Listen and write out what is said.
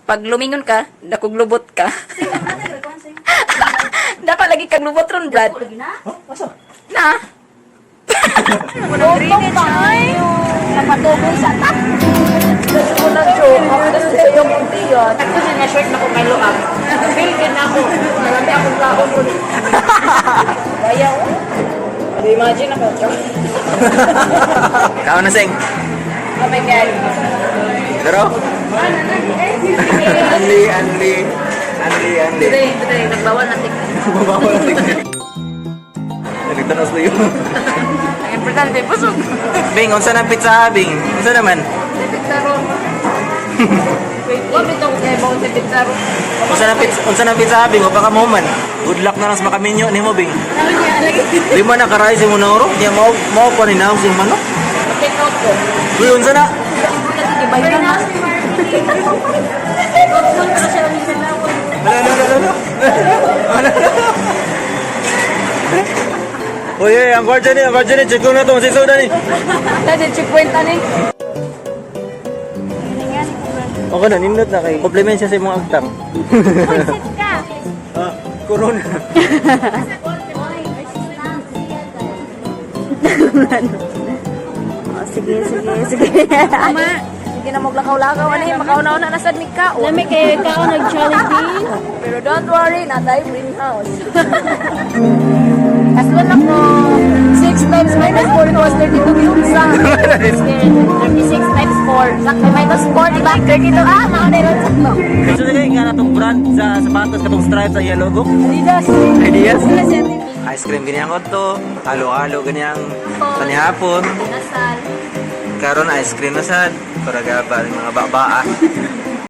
Pag lumingon ka, nakuglubot ka. Dapat lagi kang lubot ron, Brad. Oh, masa? Na? Utong pa ay. Napatubol sa tak. Gusto ko na joke. Gusto sa iyong puti yun. Ako din na short na ko may luab. Bilgin na ako. Marami akong kaon ko. Kaya ko. Imagine ako. Kau na sing. Oh my God. Pero? Anli. Today, nagbawal natin. Mabawa na tingnan. Nagtanos na yun. Ang importante, busog. Bing, unsa na pizza, Bing? Unsa naman? Pizarro. Wait, what ito ko kayo bawang pizarro? Unsa na pizza, Bing? O baka mo man. Good luck na lang sa makaminyo ni mo, Bing. Lima na karay si Munoro. Di mo pa ni naong si manok. Take out ko. Uy, unsa na? Ibay ka na. Uy, ang guardian ni. Check ko na to. Sisaw na ni. Dahil checkpoint na ni. Okay na, nindot na kay. Compliment siya sa mga agtang. Corona. Sige. Ama. Sige na maglakaw-lakaw. Ano yung makauna-una na sad ni Kao. Lami kay kao nag-Jollibee. Pero don't worry, natay greenhouse. Aslan ako. 6 times minus 4 equals 32 cubes. 36 times 4. Sakto minus 4, diba? 32. Ah, mauna yun. Sakto. Gusto nila nga na itong brand sa sapatos katong stripes sa yellow logo? Adidas. Ideas? Ice cream ganyan ko to. Halo-halo ganyan. Panihapon. Nasal. Karon ice cream na sad. Para gaba ng mga baba.